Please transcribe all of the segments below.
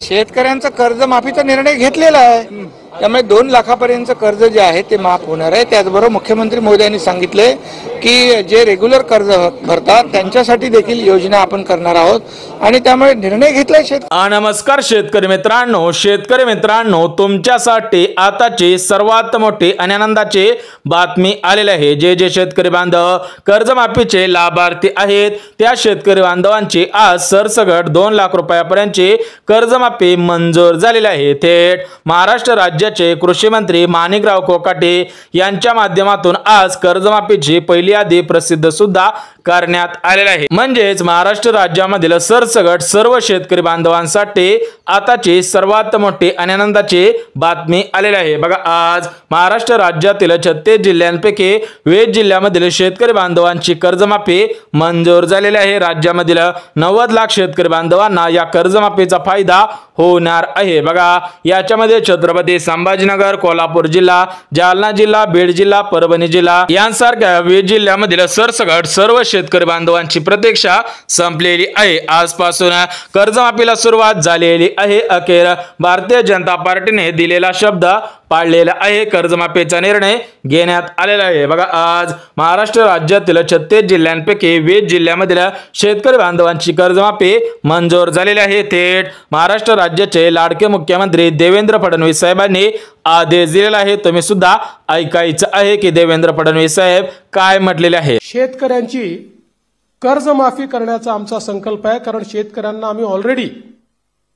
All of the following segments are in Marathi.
शेतकऱ्यांचं कर्जमाफीचा निर्णय घेतलेला आहे, त्यामुळे 2 लाखापर्यंत कर्ज जे आहे ते माफ होणार आहे। त्याचबरोबर मुख्यमंत्री महोदयांनी सांगितले की जे रेग्युलर कर्ज भरतात त्यांच्यासाठी देखील योजना आपण करणार आहोत आणि त्यामुळे निर्णय घेतलाय। नमस्कार शेतकरी मित्रांनो, तुमच्यासाठी आताची सर्वात मोठी आणि आनंदाची बातमी आलेली आहे। जे शेतकरी बांधव कर्जमाफीचे लाभार्थी आहेत त्या शेतकरी बांधवांची आज सरसकट 2 लाख रुपयापर्यंतची कर्जमाफी मंजूर झालेली आहे। थेट महाराष्ट्र राज्याचे कृषी मंत्री माणिकराव कोकाटे यांच्या माध्यमातून आज कर्जमाफीची पहिली यादी प्रसिद्ध सुद्धा करण्यात आलेली आहे। म्हणजेच महाराष्ट्र राज्यामधील सरसकट सर्व शेतकरी बांधवांसाठी आताची सर्वात मोठी आणि आनंदाची बातमी आलेली आहे। बघा, आज महाराष्ट्र राज्यातील 36 जिल्ह्यांपैकी 20 जिल्ह्यामधील शेतकरी बांधवांची कर्जमाफी मंजूर झालेली आहे। राज्यामधील 90 लाख शेतकरी बांधवांना या कर्जमाफीचा फायदा होणार आहे। बघा, याच्यामध्ये छत्रपती संभाजीनगर, कोल्हापूर जिल्हा, जालना जिल्हा, बीड जिल्हा, परभणी जिल्हा यांसारख्या 20 जिल्ह्यामधील सरसकट सर्व शेतकरी बांधवांची प्रतीक्षा संपलेली आहे। आजपासून कर्जमाफीला सुरुवात झालेली आहे। अखेर भारतीय जनता पार्टीने दिलेला शब्द पाळलेला आहे। कर्जमाफीचा निर्णय घेण्यात आलेला आहे। बघा, आज महाराष्ट्र राज्यातील 36 जिल्ह्यांपैकी 20 जिल्ह्यामधील शेतकरी बांधवांची कर्जमाफी मंजूर झालेली आहे। थेट महाराष्ट्र राज्याचे लाडके मुख्यमंत्री देवेंद्र फडणवीस साहेबांनी आदेश दिलेला आहे। तुम्ही सुद्धा ऐकायचं आहे की देवेंद्र फडणवीस साहेब काय म्हटलेले आहे। शेतकऱ्यांची कर्जमाफी करण्याचा आमचा संकल्प आहे, कारण शेतकऱ्यांना आम्ही ऑलरेडी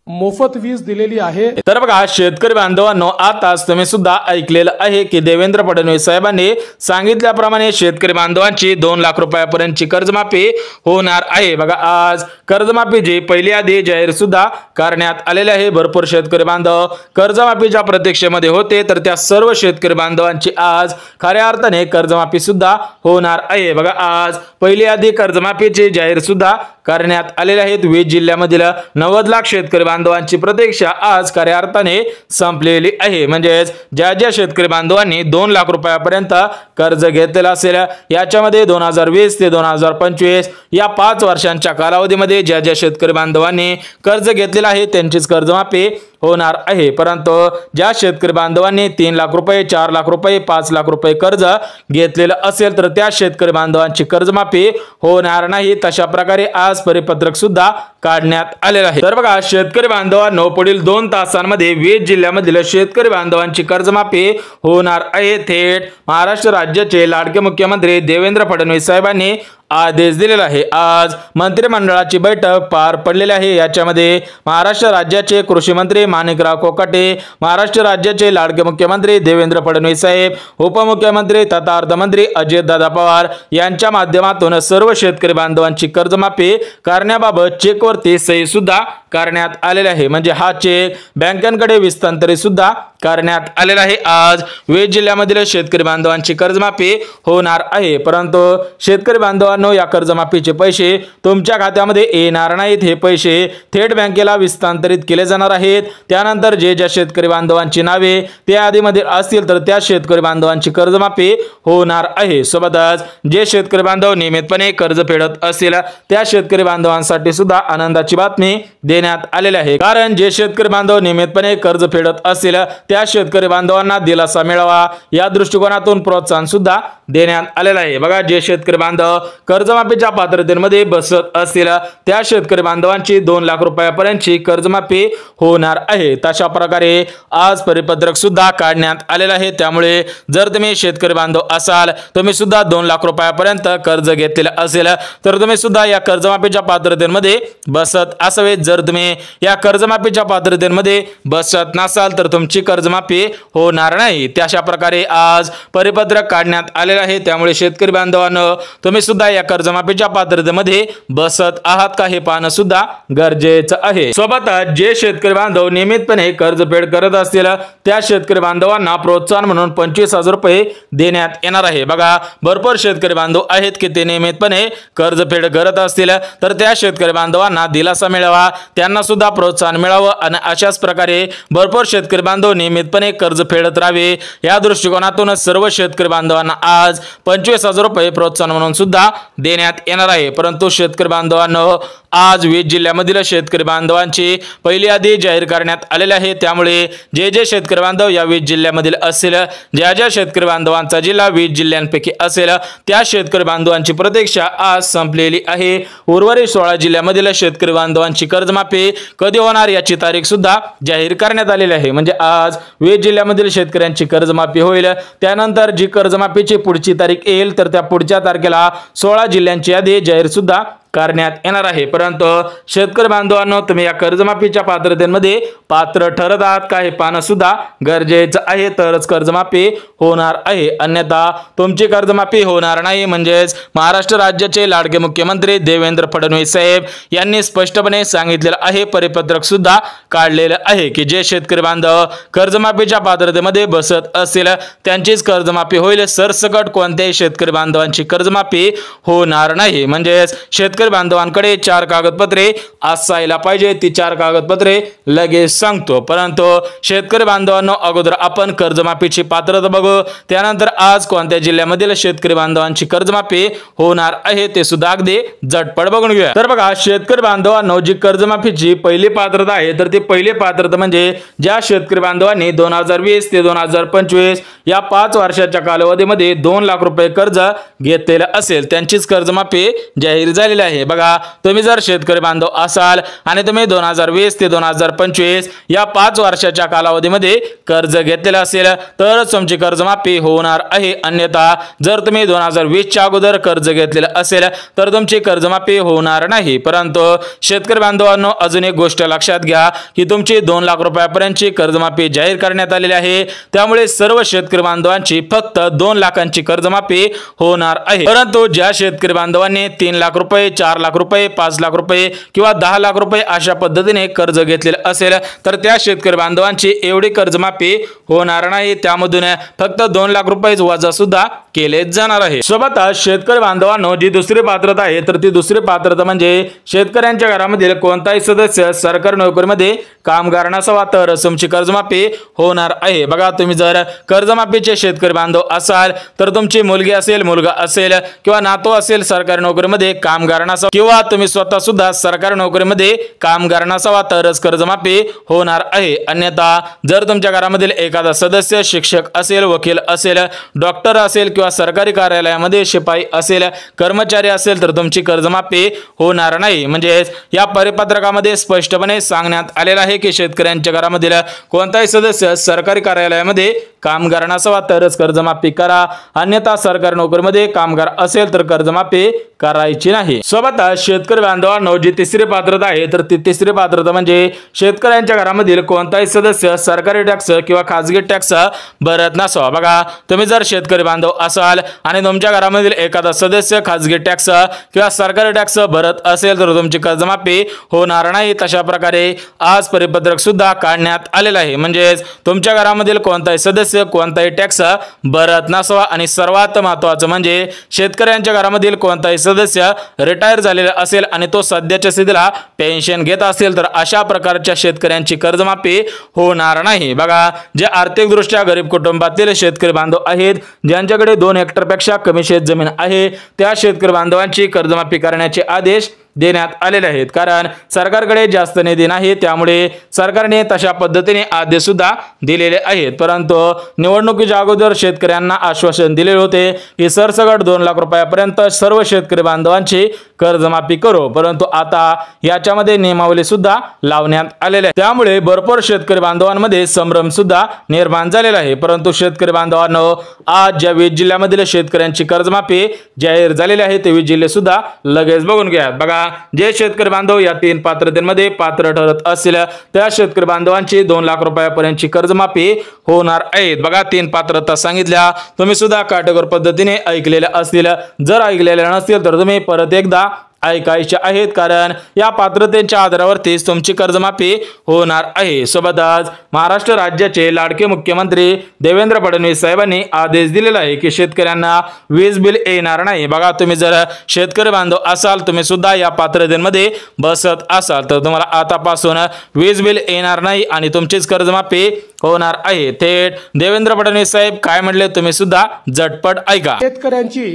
मोफत वीज दिलेली आहे। तर बघा शेतकरी बांधवांनो, आताच तुम्ही सुद्धा ऐकलेलं आहे की देवेंद्र फडणवीस साहेबांनी सांगितल्याप्रमाणे शेतकरी बांधवांची 2 लाख रुपयापर्यंतची कर्जमाफी होणार आहे। बघा, आज कर्जमाफीची पहिली यादी जाहीर सुद्धा करण्यात आलेली आहे। भरपूर शेतकरी बांधव कर्जमाफीच्या प्रतीक्षेमध्ये होते, तर त्या सर्व शेतकरी बांधवांची आज खऱ्या अर्थाने कर्जमाफी सुद्धा होणार आहे। बघा, आज पहिली यादी कर्जमाफीची जाहीर सुद्धा करण्यात आलेली आहे। 20 जिल्ह्यामधील 90 लाख शेतकरी बांधवांची प्रतीक्षा आज खऱ्या अर्थाने संपलेली आहे। म्हणजेच ज्या शेतकरी बांधवांनी 2 लाख रुपयापर्यंत कर्ज घेतलेलं असेल, याच्यामध्ये 2020 ते 2025 या 5 वर्षांच्या कालावधीमध्ये ज्या शेतकरी बांधवांनी कर्ज घेतलेलं आहे त्यांचीच कर्जमाफी होणार आहे। परंतु ज्या शेतकरी बांधवांनी 3 लाख रुपये, 4 लाख रुपये, 5 लाख रुपये कर्ज घेतलेलं असेल तर त्या शेतकरी बांधवांची कर्जमाफी होणार नाही। तशा प्रकारे आज परिपत्रक सुद्धा काढण्यात आलेलं आहे। तर बघा शेतकरी बांधवांनो, पुढील 2 तासांमध्ये 20 जिल्ह्यामधील शेतकरी बांधवांची कर्जमाफी होणार आहे। थेट महाराष्ट्र राज्याचे लाडके मुख्यमंत्री देवेंद्र फडणवीस साहेबांनी आदेश दिलेला आहे। आज मंत्रिमंडळाची बैठक पार पडलेली आहे। याच्यामध्ये महाराष्ट्र राज्याचे कृषी मंत्री माणिकराव कोकाटे, महाराष्ट्र राज्याचे लाडके मुख्यमंत्री देवेंद्र फडणवीस साहेब, उपमुख्यमंत्री तथा अर्थमंत्री अजितदादा पवार यांच्या माध्यमातून सर्व शेतकरी बांधवांची कर्जमाफी करण्याबाबत चेकवरती सही सुद्धा करण्यात आलेले आहे। म्हणजे हा चेक बँकांकडे विस्तांतरित सुद्धा करण्यात आलेला आहे। आज 20 जिल्ह्यामधील शेतकरी बांधवांची कर्जमाफी होणार आहे। परंतु शेतकरी बांधवांनो, या कर्जमाफीचे पैसे तुमच्या खात्यामध्ये येणार नाहीत। हे पैसे थेट बँकेला विस्तांतरित केले जाणार आहेत। त्यानंतर ज्या शेतकरी बांधवांची नावे त्या यादीमध्ये असतील तर त्या शेतकरी बांधवांची कर्जमाफी होणार आहे। सोबतच जे शेतकरी बांधव नियमितपणे कर्ज फेडत असतील त्या शेतकरी बांधवांसाठी सुद्धा आनंदाची बातमी देण्यात आलेली आहे। कारण जे शेतकरी बांधव नियमितपणे कर्ज फेडत असतील त्या शेतकरी बांधवांना दिलासा मिळावा या दृष्टिकोनातून प्रोत्साहन सुद्धा देण्यात आलेलं आहे। बघा, जे शेतकरी बांधव कर्जमाफीच्या पात्रतेमध्ये बसत असतील त्या शेतकरी बांधवांची 2 लाख रुपयापर्यंतची कर्जमाफी होणार आहे। तशा प्रकारे आज परिपत्रक सुद्धा काढण्यात आलेलं आहे। त्यामुळे जर तुम्ही शेतकरी बांधव असाल, तुम्ही सुद्धा 2 लाख रुपयापर्यंत कर्ज घेतलेलं असेल तर तुम्ही सुद्धा या कर्जमाफीच्या पात्रतेमध्ये बसत असावे। जर तुम्ही या कर्जमाफीच्या पात्रतेमध्ये बसत नसाल तर तुमची कर्जमाफी होणार नाही। त्याशा प्रकारे आज परिपत्रक काढण्यात आलेलं आहे। त्यामुळे शेतकरी बांधवांनो, तुम्ही सुद्धा या कर्जमाफीच्या पात्रतेमध्ये बसत आहात का हे पाहणं सुद्धा गरजेचं आहे। सोबतच जे शेतकरी बांधव नियमितपणे कर्जफेड करत असतील त्या शेतकरी बांधवांना प्रोत्साहन म्हणून 25,000 रुपये देण्यात येणार आहे। बघा, भरपूर शेतकरी बांधव आहेत की ते नियमितपणे कर्जफेड करत असतील तर त्या शेतकरी बांधवांना दिलासा मिळावा, त्यांना सुद्धा प्रोत्साहन मिळावं आणि अशाच प्रकारे भरपूर शेतकरी बांधव नियमितपणे कर्ज फेडत राहावे या दृष्टिकोनातून सर्व शेतकरी बांधवांना आज 25,000 रुपये प्रोत्साहन म्हणून सुद्धा देण्यात येणार आहे। परंतु शेतकरी बांधवांनो, आज 20 जिल्ह्यामधील शेतकरी बांधवांची पहिली यादी जाहीर करण्यात आलेली आहे। त्यामुळे जे शेतकरी बांधव या 20 जिल्ह्यामधील असेल, ज्या शेतकरी बांधवांचा जिल्हा 20 जिल्ह्यांपैकी असेल, त्या शेतकरी बांधवांची प्रतीक्षा आज संपलेली आहे। उर्वरित 16 जिल्ह्यामधील शेतकरी बांधवांची कर्जमाफी कधी होणार याची तारीख सुद्धा जाहीर करण्यात आलेली आहे। म्हणजे आज 20 जिल्ह्यामधील शेतकऱ्यांची कर्जमाफी होईल, त्यानंतर जी कर्जमाफीची पुढची तारीख येईल तर त्या पुढच्या तारखेला 16 जिल्ह्यांची यादी जाहीर सुद्धा करण्यात येणार आहे। परंतु शेतकरी बांधवांनो, तुम्ही या कर्जमाफीच्या पात्रतेमध्ये पात्र ठरत आहात का हे पाहणं सुद्धा गरजेचं आहे, तरच कर्जमाफी होणार आहे, अन्यथा तुमची कर्जमाफी होणार नाही। म्हणजेच महाराष्ट्र राज्याचे लाडके मुख्यमंत्री देवेंद्र फडणवीस साहेब यांनी स्पष्टपणे सांगितलेलं आहे, परिपत्रक सुद्धा काढलेलं आहे की जे शेतकरी बांधव कर्जमाफीच्या पात्रतेमध्ये बसत असेल त्यांचीच कर्जमाफी होईल, सरसकट कोणत्याही शेतकरी बांधवांची कर्जमाफी होणार नाही। म्हणजेच शेतकरी बांधवांकडे 4 कागदपत्रे असायला पाहिजे, ती 4 कागदपत्रे लगेच सांगतो। परंतु शेतकरी बांधवांनो, अगोदर आपण कर्जमाफीची पात्रता बघू, त्यानंतर आज कोणत्या जिल्ह्यामधील शेतकरी बांधवांची कर्जमाफी होणार आहे ते सुद्धा अगदी झटपट बघून घेऊया। तर बघा शेतकरी बांधवांनो, जी कर्जमाफीची पहिली पात्रता आहे तर ती पहिली पात्रता म्हणजे ज्या शेतकरी बांधवांनी 2020 ते 2025 या 5 वर्षाच्या कालावधीमध्ये 2 लाख रुपये कर्ज घेतलेलं असेल त्यांचीच कर्जमाफी जाहीर झालेली आहे। बघा, तुम्ही जर शेतकरी बांधव असाल आणि तुम्ही 2020 ते 2025 या 5 वर्षाच्या कालावधीमध्ये कर्ज घेतलेलं असेल तर तुमची कर्जमाफी होणार आहे, अन्यथा जर तुम्ही 2020 च्या अगोदर कर्ज घेतलेलं असेल तर तुमची कर्जमाफी होणार नाही। परंतु शेतकरी बांधवांनो, अजून एक गोष्ट लक्षात घ्या की तुमची 2 लाख रुपयापर्यंतची कर्जमाफी जाहीर करण्यात आलेली आहे, त्यामुळे सर्व शेतकरी बांधवांची फक्त 2 लाखांची कर्जमाफी होणार आहे। परंतु ज्या शेतकरी बांधवांनी 3 लाख रुपये, 4 लाख रुपये, 5 लाख रुपये किंवा 10 लाख रुपये अशा पद्धतीने कर्ज घेतलेलं असेल तर त्या शेतकरी बांधवांची एवढी कर्जमाफी होणार नाही, त्यामधून फक्त 2 लाख रुपये वजा सुद्धा केले जाणार आहे। सोबतच शेतकरी बांधवांनो, जी दुसरी पात्रता आहे तर ती दुसरी पात्रता म्हणजे शेतकऱ्यांच्या घरामधील कोणताही सदस्य सरकारी नोकरीमध्ये कामगार नसावा तर तुमची कर्जमाफी होणार आहे। बघा, तुम्ही जर कर्जमाफीचे शेतकरी बांधव असाल तर तुमची मुलगी असेल, मुलगा असेल किंवा नातू असेल सरकारी नोकरीमध्ये कामगार नसावा किंवा तुम्ही स्वतः सुद्धा सरकारी नोकरीमध्ये कामगार नसावा तरच कर्जमाफी होणार आहे, अन्यथा जर तुमच्या घरामधील एखादा सदस्य शिक्षक असेल, वकील असेल, डॉक्टर असेल किंवा सरकारी कार्यालयामध्ये शिपाई असेल, कर्मचारी असेल तर तुमची कर्जमाफी होणार नाही। म्हणजे या परिपत्रकामध्ये स्पष्टपणे सांगण्यात आलेलं आहे की शेतकऱ्यांच्या घरामधील कोणताही सदस्य सरकारी कार्यालयामध्ये कामगार नसावा तरच कर्जमाफी करा, अन्यथा सरकारी नोकरीमध्ये कामगार असेल तर कर्जमाफी करायची नाही। सोबतच शेतकरी बांधवांनो, जी तिसरी पात्रता आहे तर ती तिसरी पात्रता म्हणजे शेतकऱ्यांच्या घरामधील कोणताही सदस्य सरकारी टॅक्स किंवा खाजगी टॅक्स भरत नसावा। बघा, तुम्ही जर शेतकरी बांधव असाल आणि तुमच्या घरामधील एखादा सदस्य खाजगी टॅक्स किंवा सरकारी टॅक्स भरत असेल तर तुमची कर्जमाफी होणार नाही। तशा प्रकारे आज परिपत्रक सुद्धा काढण्यात आलेलं आहे। म्हणजेच तुमच्या घरामधील कोणताही सदस्य कोणताही टॅक्स भरत नसावा आणि सर्वात महत्त्वाचं म्हणजे शेतकऱ्यांच्या घरामधील कोणताही सदस्य रिटायर झालेला असेल आणि तो सध्याच्या स्थितीला पेन्शन घेत असेल तर अशा प्रकारच्या शेतकऱ्यांची कर्जमाफी होणार नाही। बघा, जे आर्थिकदृष्ट्या गरीब कुटुंबातील शेतकरी बांधव आहेत, ज्यांच्याकडे 2 हेक्टरपेक्षा कमी शेत जमीन आहे, त्या शेतकरी बांधवांची कर्जमाफी करण्याचे आदेश देण्यात आलेले आहेत, कारण सरकारकडे जास्त निधी नाही, त्यामुळे सरकारने तशा पद्धतीने आदेश सुद्धा दिलेले आहेत। परंतु निवडणुकीच्या अगोदर शेतकऱ्यांना आश्वासन दिले होते की सरसकट 2 लाख रुपयापर्यंत सर्व शेतकरी बांधवांची कर्जमाफी करू, परंतु आता याच्यामध्ये नियमावली सुद्धा लावण्यात आलेले आहे, त्यामुळे भरपूर शेतकरी बांधवांमध्ये संभ्रम सुद्धा निर्माण झालेला आहे। परंतु शेतकरी बांधवांनो, आज ज्या 20 जिल्ह्यामधील शेतकऱ्यांची कर्जमाफी जाहीर झालेली आहे ते 20 जिल्हे सुद्धा लगेच बघून घ्या। बघा, जे शेतकरी बांधव या 3 पात्रतेमध्ये पात्र ठरत असतील त्या शेतकरी बांधवांची 2 लाख रुपयापर्यंतची कर्जमाफी होणार आहे। बघा, 3 पात्रता सांगितल्या, तुम्ही सुद्धा काटेकोर पद्धतीने ऐकलेल्या असतील, जर ऐकलेल्या नसतील तर तुम्ही परत एकदा ऐकायच्या आहेत, कारण या पात्रतेच्या आधारावरतीच तुमची कर्जमाफी होणार आहे। सोबतच महाराष्ट्र राज्याचे लाडके मुख्यमंत्री देवेंद्र फडणवीस साहेबांनी आदेश दिलेला आहे की शेतकऱ्यांना वीज बिल येणार नाही। बघा, तुम्ही जर शेतकरी बांधव असाल, तुम्ही सुद्धा या पात्रतेमध्ये बसत असाल, तर तुम्हाला आतापासून वीज बिल येणार नाही आणि तुमचीच कर्जमाफी होणार आहे। थेट देवेंद्र फडणवीस साहेब काय म्हणले तुम्ही सुद्धा झटपट ऐका। शेतकऱ्यांची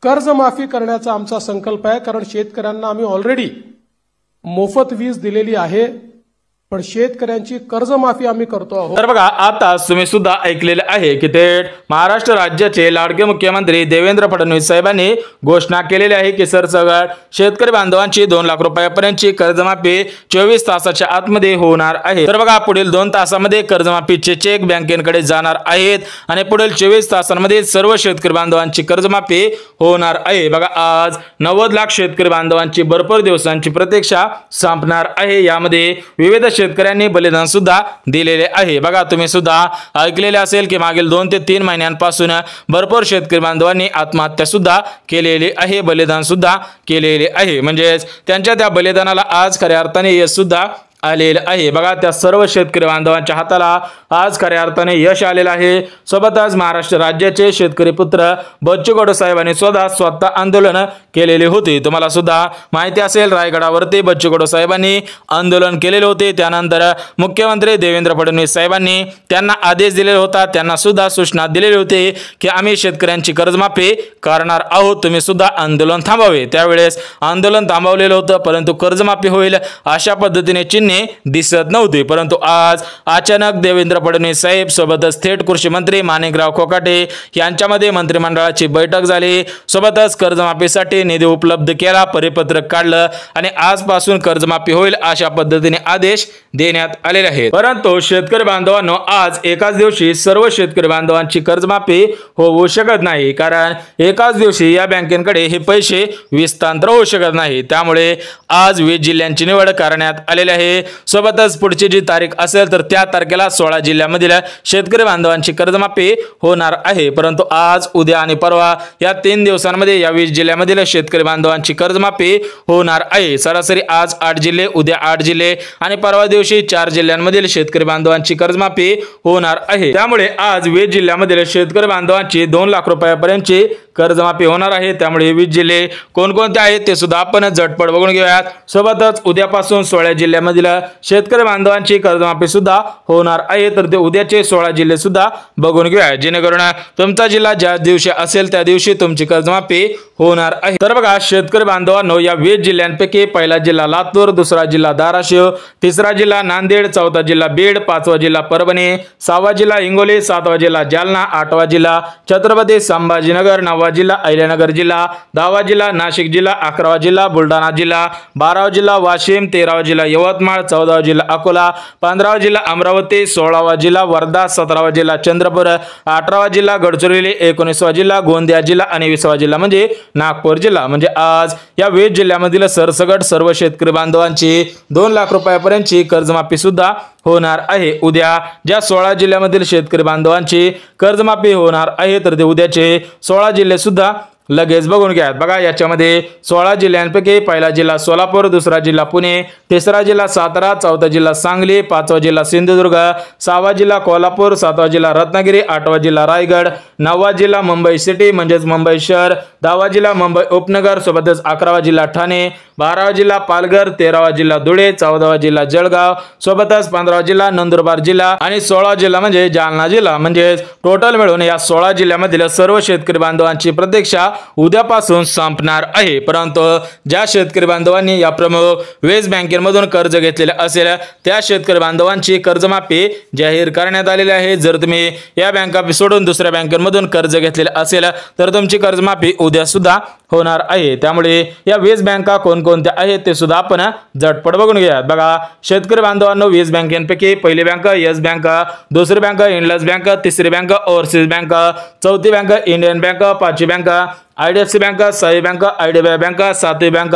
कर्जमाफी करण्याचा आमचा संकल्प आहे, कारण शेतकऱ्यांना आम्ही ऑलरेडी मोफत वीज दिलेली आहे, पण शेतकऱ्यांची कर्जमाफी आम्ही करतो आहोत। तर बघा, आता तुम्ही सुद्धा ऐकलेले आहे की थेट महाराष्ट्र राज्याचे लाडके मुख्यमंत्री देवेंद्र फडणवीस साहेबांनी घोषणा केलेली आहे की सरसकट शेतकरी बांधवांची 2 लाख रुपयापर्यंतची कर्जमाफी 24 तासाच्या आतमध्ये होणार आहे। तर बघा, पुढील 2 तासामध्ये कर्जमाफीचे चेक बँकेकडे जाणार आहेत आणि पुढील 24 तासांमध्ये सर्व शेतकरी बांधवांची कर्जमाफी होणार आहे। बघा, आज 90 लाख शेतकरी बांधवांची भरपूर दिवसांची प्रतीक्षा संपणार आहे। यामध्ये विविध शेतकऱ्यांनी बलिदान सुद्धा दिलेले आहे। बघा, तुम्ही सुद्धा ऐकलेले असेल की मागील 2 ते 3 महिन्यांपासून भरपूर शेतकरी बांधवांनी आत्महत्या सुद्धा केलेली आहे, बलिदान सुद्धा केलेले आहे। म्हणजे त्यांच्या त्या बलिदानाला आज खऱ्या अर्थाने यश सुद्धा आलेलं आहे। बघा, त्या सर्व शेतकरी बांधवांच्या हाताला आज खऱ्या अर्थाने यश आलेलं आहे। सोबतच महाराष्ट्र राज्याचे शेतकरी पुत्र बच्चू कडू साहेबांनी स्वतः आंदोलन केलेले होते। तुम्हाला सुद्धा माहिती असेल, रायगडावरती बच्चू कडू साहेबांनी आंदोलन केलेले होते। त्यानंतर मुख्यमंत्री देवेंद्र फडणवीस साहेबांनी त्यांना आदेश दिलेला होता, त्यांना सुद्धा सूचना दिलेली होती की आम्ही शेतकऱ्यांची कर्जमाफी करणार आहोत, तुम्ही सुद्धा आंदोलन थांबवावे। त्यावेळेस आंदोलन थांबवलेलं होतं, परंतु कर्जमाफी होईल अशा पद्धतीने चिन्हे दिसत नव्हते। परंतु आज अचानक देवेंद्र फडणवीस साहेब सोबतच थेट कृषी मंत्री माणिकराव कोकाटे यांच्यामध्ये मंत्रिमंडळाची बैठक झाली। सोबतच कर्जमाफीसाठी निधी उपलब्ध केला, परिपत्रक काढलं आणि आजपासून कर्जमाफी होईल अशा पद्धतीने आदेश देण्यात आलेले आहेत। परंतु शेतकरी बांधवांनो, आज एकाच दिवशी सर्व शेतकरी बांधवांची कर्जमाफी होऊ शकत नाही, कारण एकाच दिवशी या बँकेकडे हे पैसे हस्तांतर होऊ शकत नाही। त्यामुळे आज 20 जिल्ह्यांची निवड करण्यात आलेली आहे। सोबतच पुढची जी तारीख असेल तर त्या तारखेला 16 जिल्ह्यांमधील शेतकरी बांधवांची कर्जमाफी होणार आहे। परंतु आज, उद्या आणि परवा या 3 दिवसांमध्ये या 20 जिल्ह्यांमधील शेतकरी बांधवांची कर्जमाफी होणार आहे। सरासरी आज 8 जिल्हे, उद्या 8 जिल्हे आणि परवा दिवशी 4 जिल्ह्यांमधील शेतकरी बांधवांची कर्जमाफी होणार आहे। त्यामुळे आज 20 जिल्ह्यांमधील शेतकरी बांधवांची 2 लाख रुपयापर्यंतची कर्जमाफी होणार आहे। त्यामुळे 20 जिल्हे कोणकोणते आहेत ते सुद्धा आपण झटपट बघून घेऊयात। सोबतच उद्यापासून 16 जिल्ह्यांमधील शेतकरी बांधवांची कर्जमाफी सुद्धा होणार आहे, तर ते उद्याचे 16 जिल्हे सुद्धा बघून घेऊया, जेणेकरून तुमचा जिल्हा ज्या दिवशी असेल त्या दिवशी तुमची कर्जमाफी होणार आहे। तर बघा, शेतकरी बांधवांनो, या 20 जिल्ह्यांपैकी पहिला जिल्हा लातूर, दुसरा जिल्हा धाराशिव, तिसरा जिल्हा नांदेड, चौथा जिल्हा बीड, 5वा जिल्हा परभणी, 6वा जिल्हा हिंगोली, 7वा जिल्हा जालना, 8वा जिल्हा छत्रपती संभाजीनगर, 9वा जिल्हा अहिल्यानगर जिल्हा, 10वा जिल्हा नाशिक जिल्हा, 11वा जिल्हा बुलढाणा जिल्हा, 12वा जिल्हा वाशिम, 13वा जिल्हा यवतमाळ, 14वा जिल्हा अकोला, 15वा जिल्हा अमरावती, 16वा जिल्हा वर्धा, 17वा जिल्हा चंद्रपूर, 18वा जिल्हा गडचिरोली, 19वा जिल्हा गोंदिया जिल्हा आणि 20वा जिल्हा म्हणजे नागपूर जिल्हा। म्हणजे आज या 20 जिल्ह्यांमधील सरसकट सर्व शेतकरी बांधवांची 2 लाख रुपयापर्यंतची कर्जमाफी सुद्धा होणार आहे। उद्या ज्या 16 जिल्ह्यांमधील शेतकरी बांधवांची कर्जमाफी होणार आहे, तर ते उद्याचे 16 जिल्हे सुद्धा लगेच बघून घ्या। बघा, याच्यामध्ये 16 जिल्ह्यांपैकी पहिला जिल्हा सोलापूर, दुसरा जिल्हा पुणे, तिसरा जिल्हा सातारा, चौथा जिल्हा सांगली, 5वा जिल्हा सिंधुदुर्ग, 6वा जिल्हा कोल्हापूर, 7वा जिल्हा रत्नागिरी, 8वा जिल्हा रायगड, 9वा जिल्हा मुंबई सिटी म्हणजेच मुंबई शहर, 10वा जिल्हा मुंबई उपनगर, सोबतच 11वा जिल्हा ठाणे, 12वा जिल्हा पालघर, 13वा जिल्हा धुळे, 14वा जिल्हा जळगाव, सोबतच 15वा जिल्हा नंदुरबार जिल्हा आणि 16वा जिल्हा म्हणजे जालना जिल्हा। म्हणजे टोटल मिळून या 16 जिल्ह्यांमधील सर्व शेतकरी बांधवांची प्रतीक्षा उद्यापासून संपणार आहे। परंतु ज्या शेतकरी बांधवांनी या प्रमुख वीज बँकेमधून कर्ज घेतलेले असेल त्या शेतकरी बांधवांची कर्जमाफी जाहीर करण्यात आलेली आहे। जर तुम्ही या बँका सोडून दुसऱ्या बँकेमधून कर्ज घेतलेले असेल तर तुमची कर्जमाफी उद्या सुद्धा होणार आहे। त्यामुळे या वीज बँका कोणकोणत्या आहेत ते सुद्धा आपण झटपट बघून घेऊयात। बघा, शेतकरी बांधवांनो, वीज बँकेपैकी पहिली बँक येस बँक, दुसरी बँक इंडस बँक, तिसरी बँक ओव्हरसीज बँक, चौथी बँक इंडियन बँक, 5वी बँक IDFC बँक, सही बँक, IDBI बँक, सातवी बँक,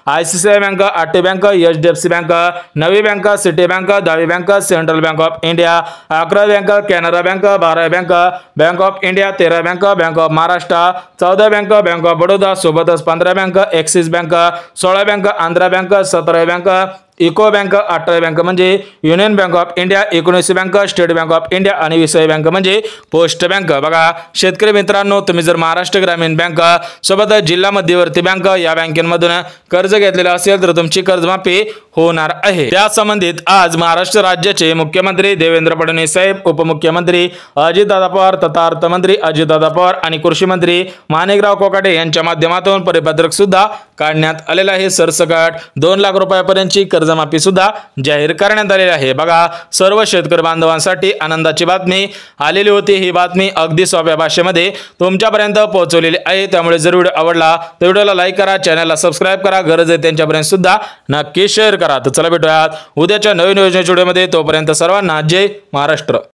ICICI बँक, आठवी बँक, HDFC बँक, नवी बँक, सिटी बँक, 10वी bank, central bank of India, 11वी बँक, कॅनरा बँक, 12वी बँक, बँक ऑफ इंडिया, 13वी बँक, बँक ऑफ महाराष्ट्र, 14वी बँक, बँक ऑफ बडोदा, सोबतच 15वी bank, Axis bank, 16वी bank, Andhra bank, 17वी बँक, इको बँक, 18वी बँक म्हणजे युनियन बँक ऑफ इंडिया, 19वी bank state bank of India आणि 20वी बँक म्हणजे पोस्ट बँक। बघा शेतकरी मित्रांनो, तुम्ही जर महाराष्ट्र ग्रामीण बँक सोबत जिल्हा मध्यवर्ती बँक या बँकेमधून कर्ज घेतलेलं असेल तर तुमची कर्जमाफी होणार आहे। त्या संबंधित आज महाराष्ट्र राज्याचे मुख्यमंत्री देवेंद्र फडणवीस साहेब, उपमुख्यमंत्री अजितदादा पवार तथा अर्थमंत्री अजितदादा पवार आणि कृषी मंत्री माणिकराव कोकाटे यांच्या माध्यमातून परिपत्रक सुद्धा काढण्यात आलेलं आहे। सरसकट 2 लाख रुपयापर्यंतची कर्जमाफी सुद्धा जाहीर करण्यात आलेली आहे। बघा सर्व शेतकरी बांधवांसाठी आनंदाची बातमी आलेली होती। ही बातमी अगदी सोप्या भाषेमध्ये तुमच्यापर्यंत पोहोचवलेली आहे। त्यामुळे जर व्हिडिओ आवडला तर व्हिडिओला लाईक करा, चॅनलला सबस्क्राईब करा, गरज आहे त्यांच्यापर्यंत सुद्धा नक्की शेअर करा। तर चला भेटूयात उद्याच्या नवीन योजनेच्या व्हिडिओमध्ये, तोपर्यंत सर्वांना जय महाराष्ट्र।